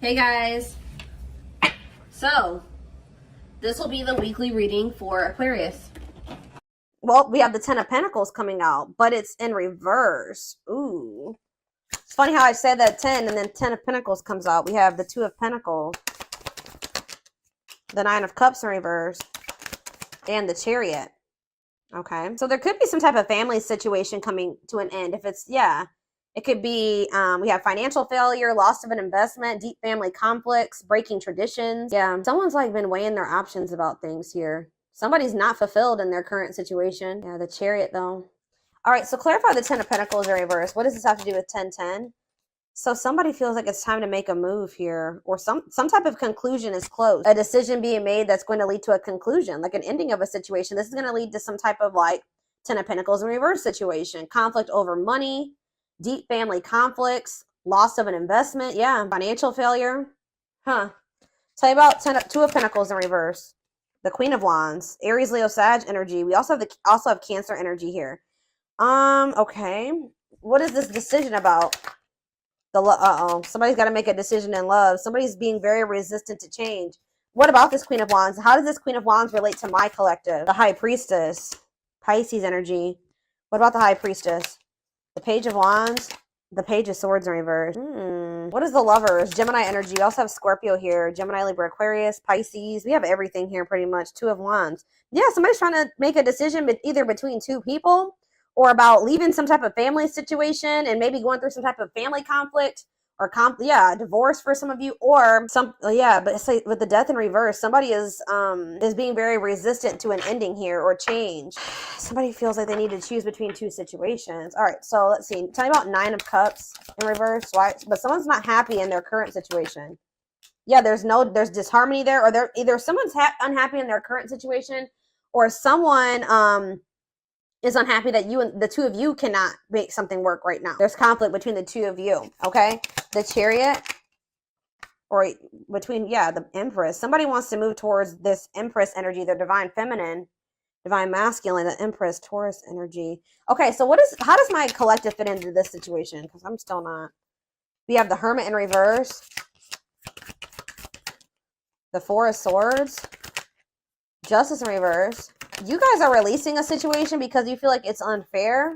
Hey guys, so this will be the weekly reading for Aquarius. Well, we have the Ten of Pentacles coming out, but it's in reverse. Ooh. It's funny how I said that 10 and then 10 of Pentacles comes out. We have the 2 of Pentacles, the 9 of Cups in reverse, and the Chariot. Okay. So there could be some type of family situation coming to an end. If it's, yeah. It could be, we have financial failure, loss of an investment, deep family conflicts, breaking traditions. Yeah, someone's like been weighing their options about things here. Somebody's not fulfilled in their current situation. Yeah, the Chariot though. All right, so clarify the 10 of Pentacles in reverse. What does this have to do with 10-10? So somebody feels like it's time to make a move here, or some type of conclusion is close. A decision being made that's going to lead to a conclusion, like an ending of a situation. This is going to lead to some type of like 10 of Pentacles in reverse situation. Conflict over money, deep family conflicts, loss of an investment. Yeah, financial failure. Huh. Tell you about 2 of Pentacles in reverse. The Queen of Wands, Aries, Leo, Sag energy. We also have Cancer energy here. Okay. What is this decision about? Somebody's got to make a decision in love. Somebody's being very resistant to change. What about this Queen of Wands? How does this Queen of Wands relate to my collective? The High Priestess, Pisces energy. What about the High Priestess? The Page of Wands, the Page of Swords in reverse. What is the Lovers? Gemini energy. We also have Scorpio here. Gemini, Libra, Aquarius, Pisces. We have everything here pretty much. 2 of Wands. Yeah, somebody's trying to make a decision either between 2 people or about leaving some type of family situation and maybe going through some type of family conflict or divorce for some of you, or but it's like with the Death in reverse, somebody is being very resistant to an ending here or change. Somebody feels like they need to choose between 2 situations. All right, so let's see. Tell me about 9 of Cups in reverse. Why? But someone's not happy in their current situation. Yeah, there's disharmony there, or either someone's unhappy in their current situation, or someone is unhappy that the 2 of you cannot make something work right now. There's conflict between the 2 of you, okay? The Chariot, or between, the Empress. Somebody wants to move towards this Empress energy, the divine feminine, divine masculine, the Empress, Taurus energy. Okay, so how does my collective fit into this situation? Because I'm still not. We have the Hermit in reverse, the 4 of Swords, Justice in reverse. You guys are releasing a situation because you feel like it's unfair.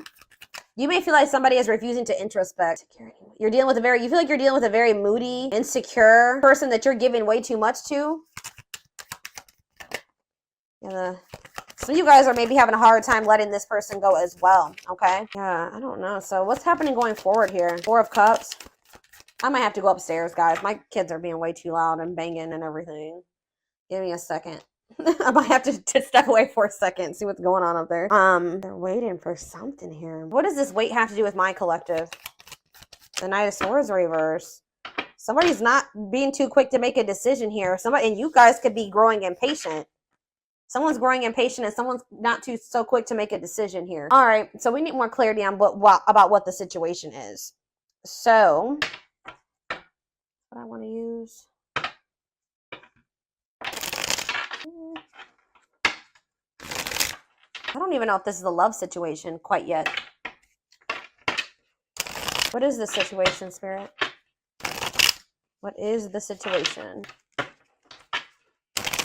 You may feel like somebody is refusing to introspect. You feel like you're dealing with a very moody, insecure person that you're giving way too much to. Yeah, some of you guys are maybe having a hard time letting this person go as well, okay? Yeah, I don't know. So what's happening going forward here? 4 of Cups. I might have to go upstairs, guys. My kids are being way too loud and banging and everything. Give me a second. I might have to step away for a second, see what's going on up there. They're waiting for something here. What does this wait have to do with my collective? The Knight of Swords reverse. Somebody's not being too quick to make a decision here. And you guys could be growing impatient. Someone's growing impatient and someone's not so quick to make a decision here. All right, so we need more clarity on about what the situation is. So, what I want to use. I don't even know if this is a love situation quite yet. What is the situation, Spirit? What is the situation? Tell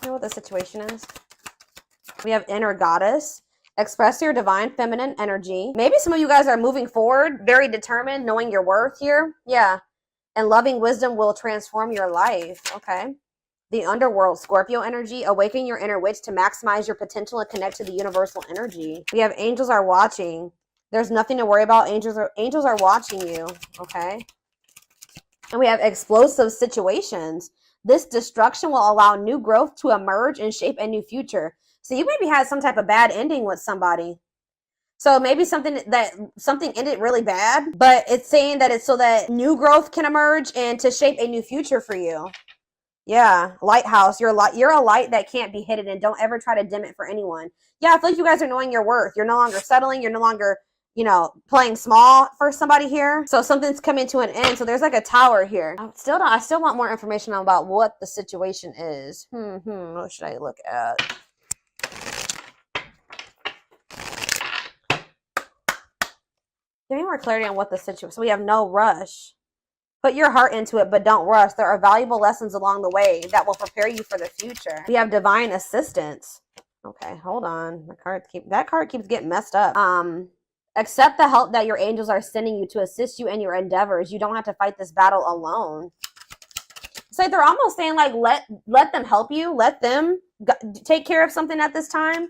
me what the situation is. We have Inner Goddess. Express your divine feminine energy. Maybe some of you guys are moving forward, very determined, knowing your worth here. Yeah. And loving wisdom will transform your life. Okay. The Underworld, Scorpio energy. Awaken your inner witch to maximize your potential and connect to the universal energy. We have Angels are watching. There's nothing to worry about. Angels are watching you. Okay. And we have explosive situations. This destruction will allow new growth to emerge and shape a new future. So you maybe had some type of bad ending with somebody. So maybe something ended really bad, but it's saying that it's so that new growth can emerge and to shape a new future for you. Yeah, lighthouse. You're a light that can't be hidden, and don't ever try to dim it for anyone. Yeah, I feel like you guys are knowing your worth. You're no longer settling. You're no longer, playing small for somebody here. So something's coming to an end. So there's like a tower here. I still want more information about what the situation is. What should I look at? Give me more clarity on what the situation. So we have no rush. Put your heart into it, but don't rush. There are valuable lessons along the way that will prepare you for the future. We have divine assistance. Okay, hold on. That card keeps getting messed up. Accept the help that your angels are sending you to assist you in your endeavors. You don't have to fight this battle alone. It's like they're almost saying, like, let them help you. Let them take care of something at this time.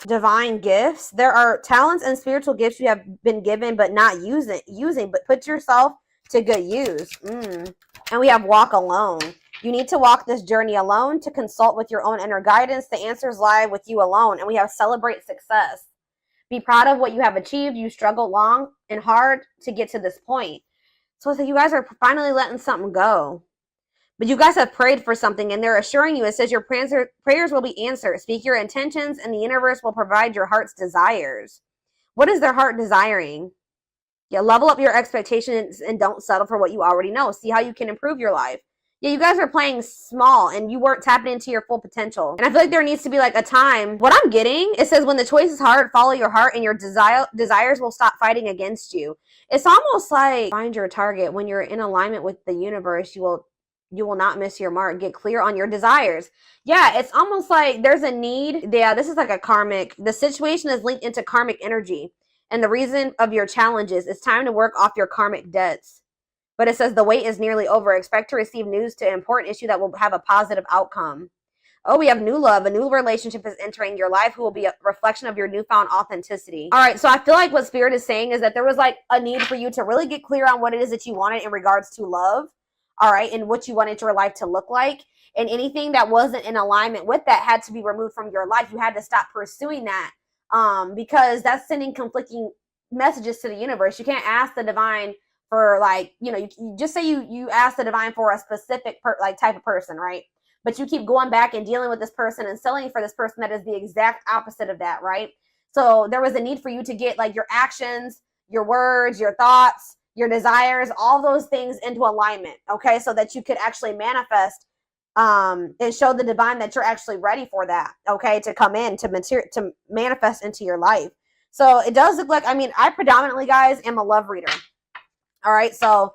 Divine gifts. There are talents and spiritual gifts you have been given but not using, but put yourself to good use. And we have walk alone. You need to walk this journey alone to consult with your own inner guidance. The answers lie with you alone. And we have celebrate success. Be proud of what you have achieved. You struggled long and hard to get to this point. So it's like you guys are finally letting something go. But you guys have prayed for something, and they're assuring you, it says your prayers will be answered. Speak your intentions, and the universe will provide your heart's desires. What is their heart desiring? Yeah, level up your expectations and don't settle for what you already know. See how you can improve your life. Yeah, you guys are playing small, and you weren't tapping into your full potential. And I feel like there needs to be like a time. What I'm getting, it says when the choice is hard, follow your heart, and your desires will stop fighting against you. It's almost like find your target. When you're in alignment with the universe, you will not miss your mark. Get clear on your desires. Yeah, it's almost like there's a need. Yeah, this is like a karmic. The situation is linked into karmic energy. And the reason of your challenges, it's time to work off your karmic debts. But it says the wait is nearly over. Expect to receive news to an important issue that will have a positive outcome. Oh, we have new love. A new relationship is entering your life who will be a reflection of your newfound authenticity. All right, so I feel like what Spirit is saying is that there was like a need for you to really get clear on what it is that you wanted in regards to love. All right, and what you wanted your life to look like. And anything that wasn't in alignment with that had to be removed from your life. You had to stop pursuing that because that's sending conflicting messages to the universe. You can't ask the divine for like, you just say you ask the divine for a specific type of person, right? But you keep going back and dealing with this person and selling for this person that is the exact opposite of that, right? So there was a need for you to get like your actions, your words, your thoughts, your desires, all those things into alignment, okay? So that you could actually manifest and show the divine that you're actually ready for that, okay? To come in, to manifest into your life. So it does look like, I predominantly, guys, am a love reader. All right, so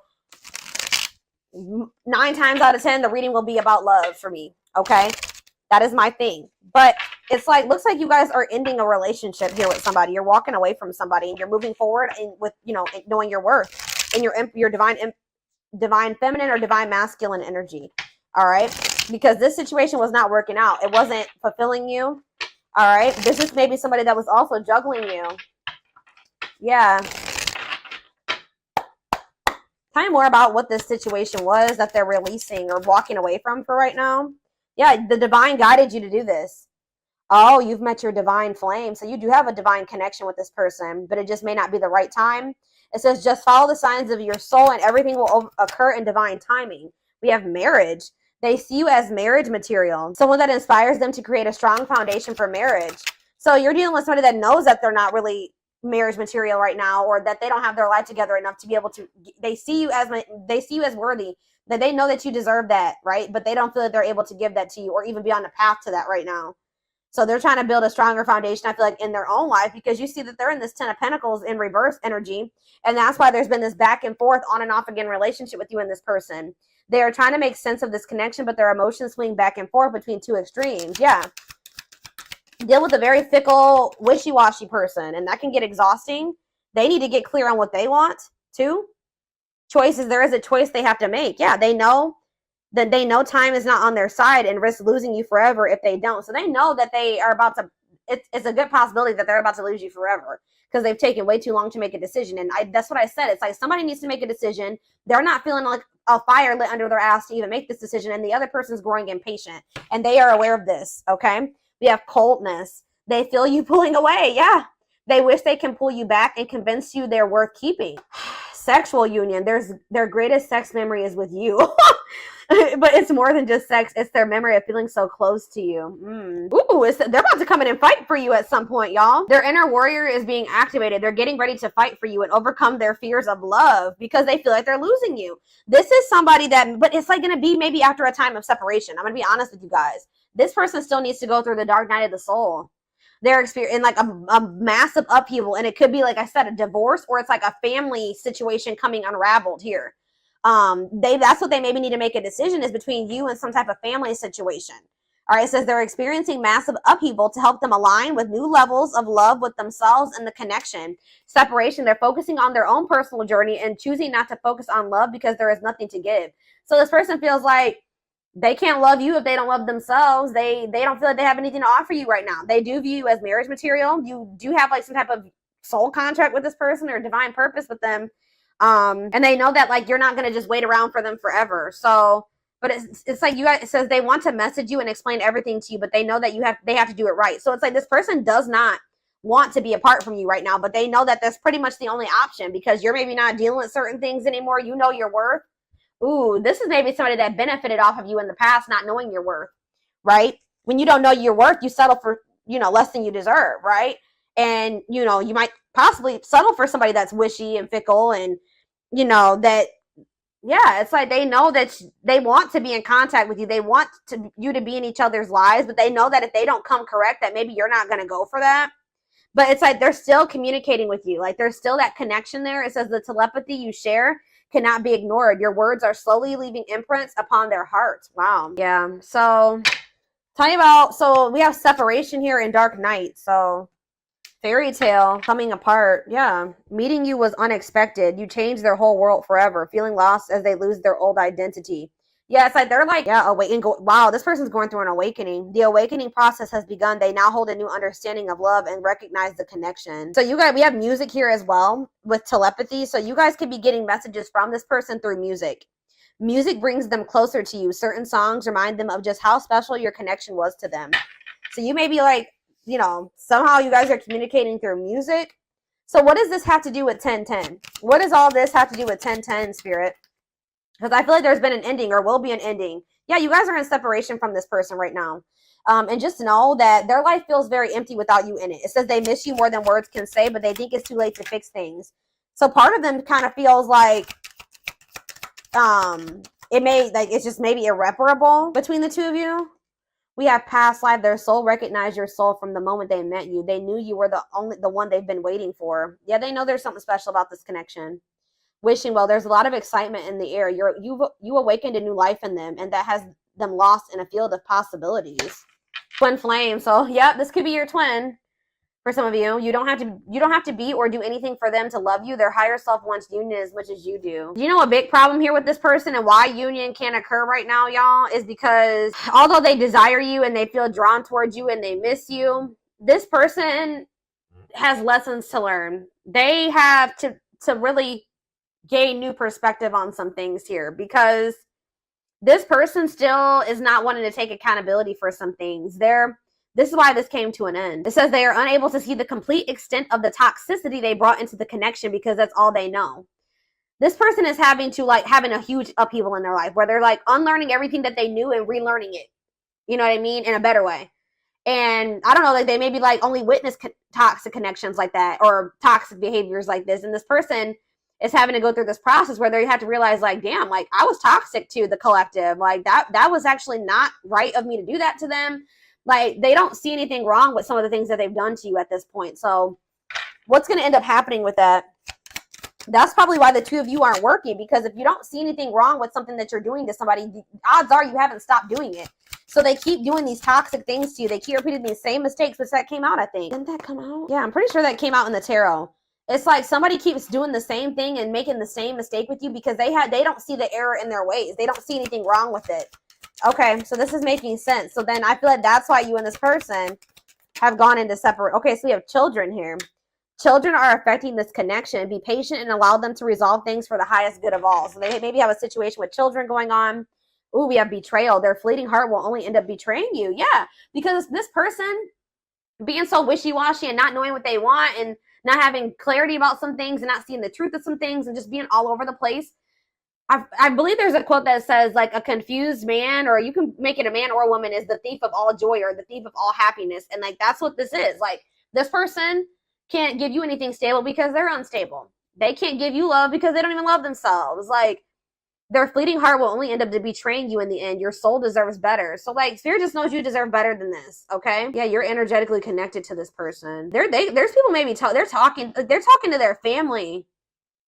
9 times out of 10, the reading will be about love for me, okay? That is my thing. But it's like, looks like you guys are ending a relationship here with somebody. You're walking away from somebody and you're moving forward with, knowing your worth and your divine feminine or divine masculine energy. All right. Because this situation was not working out. It wasn't fulfilling you. All right. This is maybe somebody that was also juggling you. Yeah. Tell me more about what this situation was that they're releasing or walking away from for right now. Yeah, the divine guided you to do this. Oh, you've met your divine flame. So you do have a divine connection with this person, but it just may not be the right time. It says just follow the signs of your soul and everything will occur in divine timing. We have marriage. They see you as marriage material, someone that inspires them to create a strong foundation for marriage. So you're dealing with somebody that knows that they're not really marriage material right now, or that they don't have their life together enough to be able to, they see you as worthy, that they know that you deserve that, right? But they don't feel that they're able to give that to you or even be on the path to that right now. So they're trying to build a stronger foundation, I feel like, in their own life, because you see that they're in this 10 of Pentacles in reverse energy. And that's why there's been this back and forth on and off again relationship with you and this person. They are trying to make sense of this connection, but their emotions swing back and forth between two extremes. Yeah. Deal with a very fickle, wishy-washy person, and that can get exhausting. They need to get clear on what they want, too. Choices, there is a choice they have to make. Yeah, they know that time is not on their side and risk losing you forever if they don't. So they know that they are about to, it's a good possibility that they're about to lose you forever because they've taken way too long to make a decision. And that's what I said. It's like somebody needs to make a decision. They're not feeling like a fire lit under their ass to even make this decision, and the other person's growing impatient, and they are aware of this, okay? We have coldness. They feel you pulling away. Yeah. They wish they can pull you back and convince you they're worth keeping. Sexual union. Their greatest sex memory is with you. But it's more than just sex. It's their memory of feeling so close to you. Ooh, they're about to come in and fight for you at some point, y'all. Their inner warrior is being activated. They're getting ready to fight for you and overcome their fears of love because they feel like they're losing you. This is somebody but it's like going to be maybe after a time of separation. I'm going to be honest with you guys. This person still needs to go through the dark night of the soul. They're experiencing like a massive upheaval. And it could be, like I said, a divorce, or it's like a family situation coming unraveled here. That's what they maybe need to make a decision is between you and some type of family situation. All right, it says they're experiencing massive upheaval to help them align with new levels of love with themselves and the connection. Separation, they're focusing on their own personal journey and choosing not to focus on love because there is nothing to give. So this person feels like they can't love you if they don't love themselves. They don't feel like they have anything to offer you right now. They do view you as marriage material. You do have like some type of soul contract with this person or divine purpose with them. And they know that like you're not going to just wait around for them forever. So, but it's like you guys, it says they want to message you and explain everything to you, but they know that they have to do it right. So it's like this person does not want to be apart from you right now, but they know that that's pretty much the only option because you're maybe not dealing with certain things anymore. You know your worth. Ooh, this is maybe somebody that benefited off of you in the past, not knowing your worth, right? When you don't know your worth, you settle for, less than you deserve, right? And, you might possibly settle for somebody that's wishy and fickle and, it's like they know that they want to be in contact with you. They want you to be in each other's lives, but they know that if they don't come correct, that maybe you're not going to go for that. But it's like they're still communicating with you. Like there's still that connection there. It says the telepathy you share cannot be ignored. Your words are slowly leaving imprints upon their hearts. Wow. Yeah. So so we have separation here in Dark Knight. So fairy tale coming apart. Yeah. Meeting you was unexpected. You changed their whole world forever. Feeling lost as they lose their old identity. Yeah, it's like they're like, wow, this person's going through an awakening. The awakening process has begun. They now hold a new understanding of love and recognize the connection. So we have music here as well with telepathy. So you guys could be getting messages from this person through music. Music brings them closer to you. Certain songs remind them of just how special your connection was to them. So you may be like, somehow you guys are communicating through music. So what does this have to do with 1010? What does all this have to do with 1010, Spirit? Because I feel like there's been an ending or will be an ending. Yeah, you guys are in separation from this person right now. And just know that their life feels very empty without you in it. It says they miss you more than words can say, but they think it's too late to fix things. So part of them kind of feels like it's just maybe irreparable between the two of you. We have past life. Their soul recognized your soul from the moment they met you. They knew you were the one they've been waiting for. Yeah, they know there's something special about this connection. Wishing well, there's a lot of excitement in the air. You awakened a new life in them, and that has them lost in a field of possibilities. Twin flame. So yeah, this could be your twin for some of you. You don't have to be or do anything for them to love you. Their higher self wants union as much as you do. You know a big problem here with this person and why union can't occur right now, y'all, is because although they desire you and they feel drawn towards you and they miss you, this person has lessons to learn. They have to really gain new perspective on some things here because this person still is not wanting to take accountability for some things. This is why this came to an end. It says they are unable to see the complete extent of the toxicity they brought into the connection because that's all they know. This person is having a huge upheaval in their life where they're like unlearning everything that they knew and relearning it. You know what I mean? In a better way. And I don't know, like they maybe like only witness toxic connections like that or toxic behaviors like this. And this person is having to go through this process where they have to realize like, damn, like I was toxic to the collective. Like that was actually not right of me to do that to them. Like they don't see anything wrong with some of the things that they've done to you at this point. So what's going to end up happening with that? That's probably why the two of you aren't working, because if you don't see anything wrong with something that you're doing to somebody, the odds are you haven't stopped doing it. So they keep doing these toxic things to you. They keep repeating these same mistakes, which that came out, I think. Didn't that come out? Yeah, I'm pretty sure that came out in the tarot. It's like somebody keeps doing the same thing and making the same mistake with you because they don't see the error in their ways. They don't see anything wrong with it. Okay, so this is making sense. So then I feel like that's why you and this person have gone into separate. Okay, so we have children here. Children are affecting this connection. Be patient and allow them to resolve things for the highest good of all. So they maybe have a situation with children going on. Ooh, we have betrayal. Their fleeting heart will only end up betraying you. Yeah, because this person being so wishy-washy and not knowing what they want and not having clarity about some things and not seeing the truth of some things and just being all over the place. I believe there's a quote that says like a confused man, or you can make it a man or a woman, is the thief of all joy or the thief of all happiness. And like, that's what this is. Like this person can't give you anything stable because they're unstable. They can't give you love because they don't even love themselves. Like their fleeting heart will only end up betraying you in the end. Your soul deserves better. So like Spirit just knows you deserve better than this. Okay. Yeah. You're energetically connected to this person. There's people maybe they're talking to their family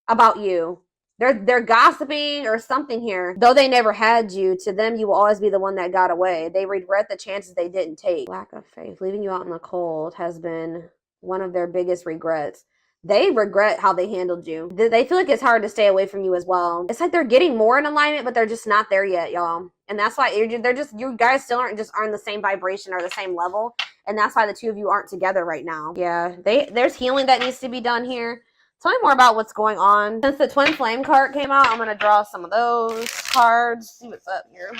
about you. They're gossiping or something here. Though they never had you, to them you will always be the one that got away. They regret the chances they didn't take. Lack of faith, leaving you out in the cold has been one of their biggest regrets. They regret how they handled you. They feel like it's hard to stay away from you as well. It's like they're getting more in alignment, but they're just not there yet, y'all. And that's why you guys still aren't the same vibration or the same level. And that's why the two of you aren't together right now. Yeah, there's healing that needs to be done here. Tell me more about what's going on. Since the Twin Flame card came out, I'm going to draw some of those cards. See what's up here.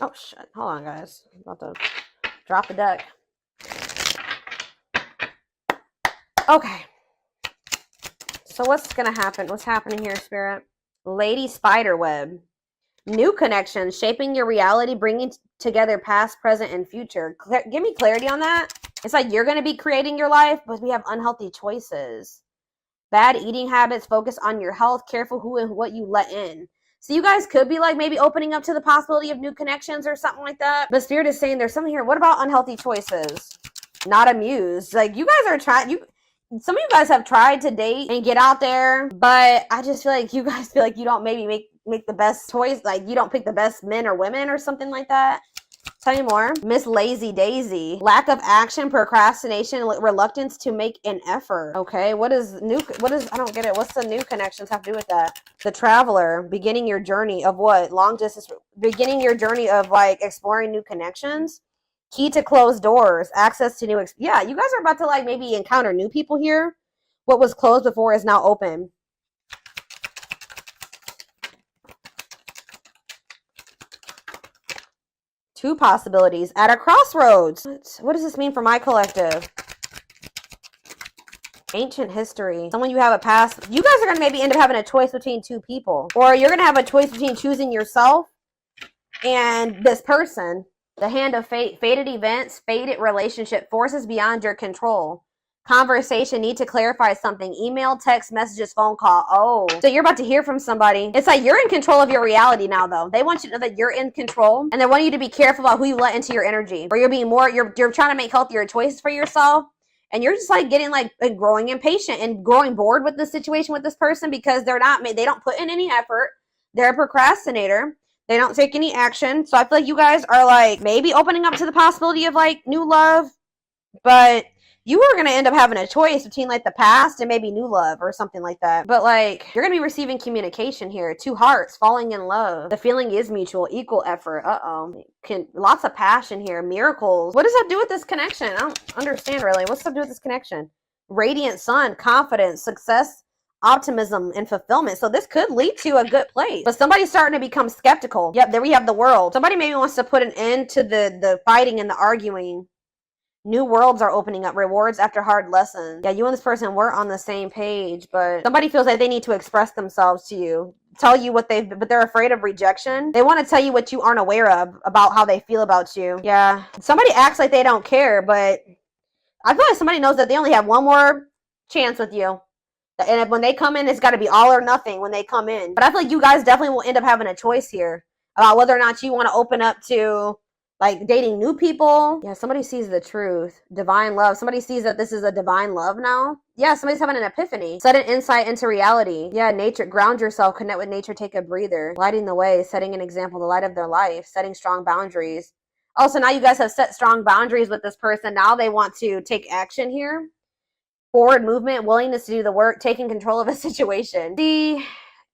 Oh, shit. Hold on, guys. I'm about to drop the deck. Okay. So what's going to happen? What's happening here, Spirit? Lady Spiderweb. New connections, shaping your reality, bringing together past, present, and future. Give me clarity on that. It's like you're going to be creating your life, but we have unhealthy choices. Bad eating habits, focus on your health, careful who and what you let in. So you guys could be like maybe opening up to the possibility of new connections or something like that. But Spirit is saying there's something here. What about unhealthy choices? Not amused. Like you guys are trying, some of you guys have tried to date and get out there, but I just feel like you guys feel like you don't maybe make the best choice. Like you don't pick the best men or women or something like that. Tell me more. Miss Lazy Daisy. Lack of action, procrastination, reluctance to make an effort. Okay, I don't get it. What's the new connections have to do with that? The Traveler, beginning your journey of what? Long distance, beginning your journey of like exploring new connections. Key to closed doors, access to new, yeah, you guys are about to like maybe encounter new people here. What was closed before is now open. Two possibilities at a crossroads. What does this mean for my collective? Ancient history. Someone you have a past. You guys are going to maybe end up having a choice between two people. Or you're going to have a choice between choosing yourself and this person. The hand of fate. Fated events. Fated relationship. Forces beyond your control. Conversation, need to clarify something. Email, text, messages, phone call. Oh, so you're about to hear from somebody. It's like you're in control of your reality now, though. They want you to know that you're in control, and they want you to be careful about who you let into your energy. Or you're trying to make healthier choices for yourself, and you're just like getting like growing impatient and growing bored with the situation with this person because they don't put in any effort. They're a procrastinator. They don't take any action. So I feel like you guys are like maybe opening up to the possibility of like new love, but you are going to end up having a choice between like the past and maybe new love or something like that. But like you're going to be receiving communication here. Two hearts falling in love. The feeling is mutual, equal effort. Lots of passion here. Miracles. What does that do with this connection? I don't understand really. What's that do with this connection? Radiant sun, confidence, success, optimism, and fulfillment. So this could lead to a good place. But somebody's starting to become skeptical. Yep, there we have the world. Somebody maybe wants to put an end to the fighting and the arguing. New worlds are opening up, rewards after hard lessons. Yeah, you and this person were on the same page, but somebody feels like they need to express themselves to you, tell you but they're afraid of rejection. They want to tell you what you aren't aware of about how they feel about you. Yeah, somebody acts like they don't care, but I feel like somebody knows that they only have one more chance with you. And when they come in, it's got to be all or nothing when they come in. But I feel like you guys definitely will end up having a choice here about whether or not you want to open up to like dating new people. Yeah, somebody sees the truth. Divine love. Somebody sees that this is a divine love now. Yeah, somebody's having an epiphany. Sudden insight into reality. Yeah, nature. Ground yourself. Connect with nature. Take a breather. Lighting the way. Setting an example. The light of their life. Setting strong boundaries. Oh, so now you guys have set strong boundaries with this person. Now they want to take action here. Forward movement. Willingness to do the work. Taking control of a situation. See...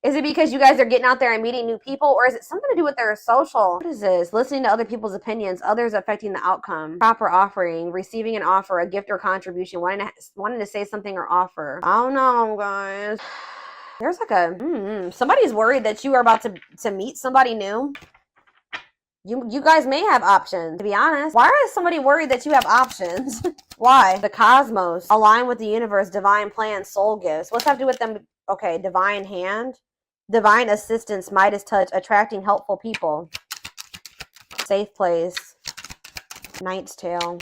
Is it because you guys are getting out there and meeting new people, or is it something to do with their social? What is this? Listening to other people's opinions, others affecting the outcome. Proper offering, receiving an offer, a gift or contribution, wanting to say something or offer. I don't know, guys. There's like somebody's worried that you are about to meet somebody new. You guys may have options, to be honest. Why is somebody worried that you have options? Why? The cosmos. Align with the universe, divine plan, soul gifts. What's that have to do with them? Okay, divine hand. Divine assistance, Midas touch, attracting helpful people. Safe place. Knight's tale.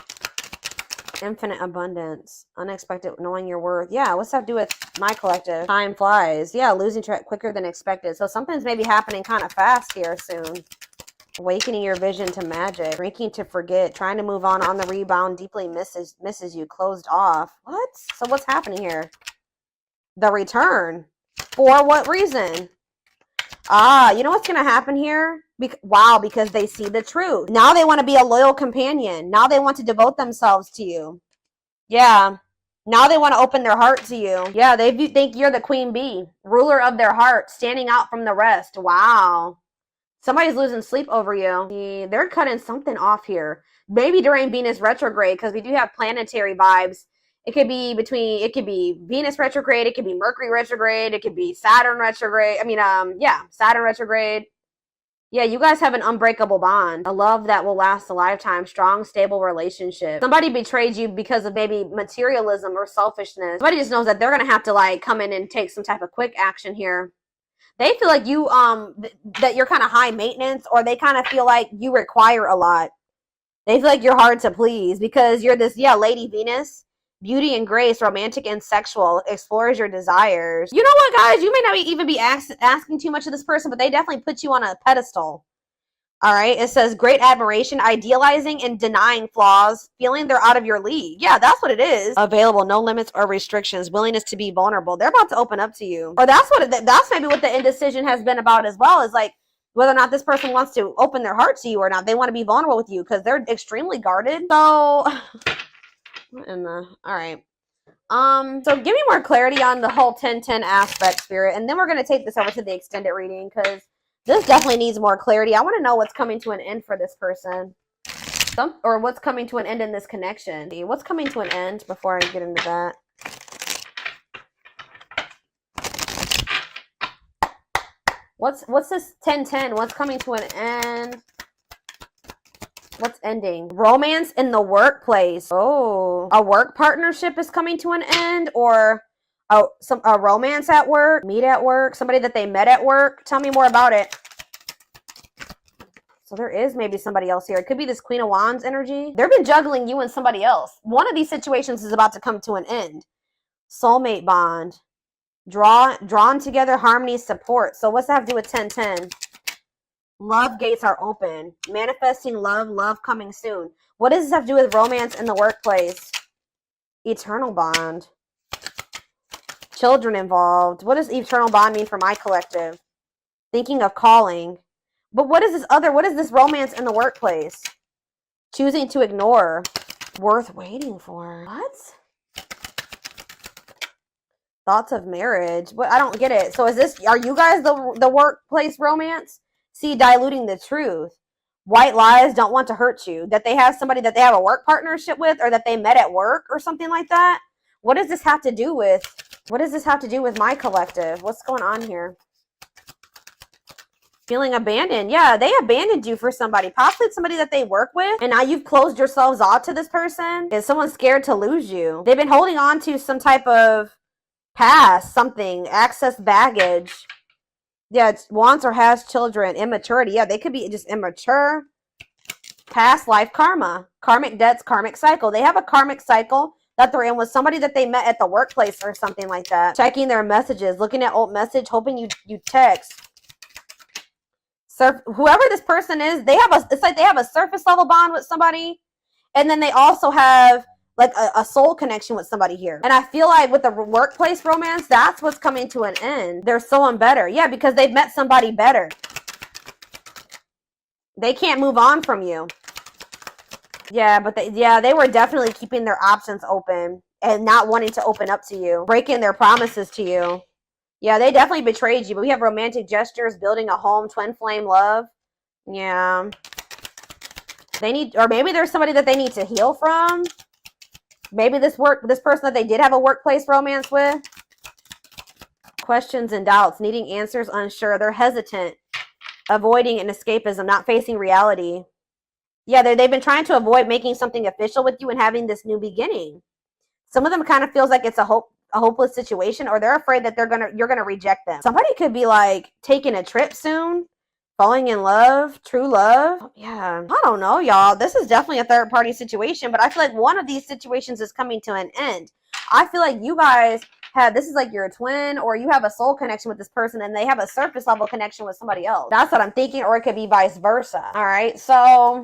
Infinite abundance. Unexpected, knowing your worth. Yeah, what's that have to do with my collective? Time flies. Yeah, losing track quicker than expected. So something's maybe happening kind of fast here soon. Awakening your vision to magic. Drinking to forget. Trying to move on the rebound. Deeply misses you. Closed off. What? So what's happening here? The return. For what reason? Ah, you know what's going to happen here? Wow, because they see the truth. Now they want to be a loyal companion. Now they want to devote themselves to you. Yeah. Now they want to open their heart to you. Yeah, they think you're the queen bee, ruler of their heart, standing out from the rest. Wow. Somebody's losing sleep over you. They're cutting something off here. Maybe during Venus retrograde, because we do have planetary vibes. It could be Venus retrograde, it could be Mercury retrograde, it could be Saturn retrograde. Saturn retrograde. Yeah, you guys have an unbreakable bond. A love that will last a lifetime. Strong, stable relationship. Somebody betrayed you because of maybe materialism or selfishness. Somebody just knows that they're going to have to like come in and take some type of quick action here. They feel like you, that you're kind of high maintenance, or they kind of feel like you require a lot. They feel like you're hard to please because you're this, Lady Venus. Beauty and grace, romantic and sexual, explores your desires. You know what, guys? You may not even be asking too much of this person, but they definitely put you on a pedestal. All right? It says great admiration, idealizing and denying flaws, feeling they're out of your league. Yeah, that's what it is. Available, no limits or restrictions, willingness to be vulnerable. They're about to open up to you. Or that's maybe what the indecision has been about as well, is like whether or not this person wants to open their heart to you or not. They want to be vulnerable with you because they're extremely guarded. So... all right. So give me more clarity on the whole 10-10 aspect, Spirit, and then we're going to take this over to the extended reading because this definitely needs more clarity. I want to know what's coming to an end for this person, or what's coming to an end in this connection. What's coming to an end before I get into that? What's this 10-10? What's coming to an end? What's ending? Romance in the workplace. Oh, a work partnership is coming to an end, or a romance at work, meet at work, somebody that they met at work. Tell me more about it. So there is maybe somebody else here. It could be this Queen of Wands energy. They've been juggling you and somebody else. One of these situations is about to come to an end. Soulmate bond. Drawn together, harmony, support. So what's that have to do with 10-10? Love gates are open. Manifesting love coming soon. What does this have to do with romance in the workplace? Eternal bond. Children involved. What does eternal bond mean for my collective? Thinking of calling. But what is this romance in the workplace? Choosing to ignore. Worth waiting for. What? Thoughts of marriage. What? I don't get it. So are you guys the workplace romance? See, diluting the truth. White lies, don't want to hurt you. That they have somebody that they have a work partnership with, or that they met at work or something like that. What does this have to do with? What does this have to do with my collective? What's going on here? Feeling abandoned. Yeah, they abandoned you for somebody. Possibly somebody that they work with. And now you've closed yourselves off to this person. Is someone scared to lose you? They've been holding on to some type of past, something, access baggage. Yeah, it's wants or has children, immaturity. Yeah, they could be just immature. Past life karma, karmic debts, karmic cycle. They have a karmic cycle that they're in with somebody that they met at the workplace or something like that. Checking their messages, looking at old message, hoping you text. Whoever this person is, it's like they have a surface level bond with somebody, and then they also have like a soul connection with somebody here. And I feel like with the workplace romance, that's what's coming to an end. They're someone better. Yeah, because they've met somebody better. They can't move on from you. Yeah, but they were definitely keeping their options open and not wanting to open up to you, breaking their promises to you. Yeah, they definitely betrayed you, but we have romantic gestures, building a home, twin flame love. Yeah. Or maybe there's somebody that they need to heal from. Maybe this person that they did have a workplace romance with. Questions and doubts, needing answers, unsure. They're hesitant, avoiding an escapism, not facing reality. Yeah, they've been trying to avoid making something official with you and having this new beginning. Some of them kind of feels like it's a hopeless situation, or they're afraid that you're gonna reject them. Somebody could be like taking a trip soon. Falling in love, true love. Yeah, I don't know, y'all. This is definitely a third-party situation, but I feel like one of these situations is coming to an end. I feel like you guys have, this is like your twin, or you have a soul connection with this person and they have a surface level connection with somebody else. That's what I'm thinking, or it could be vice versa. All right, so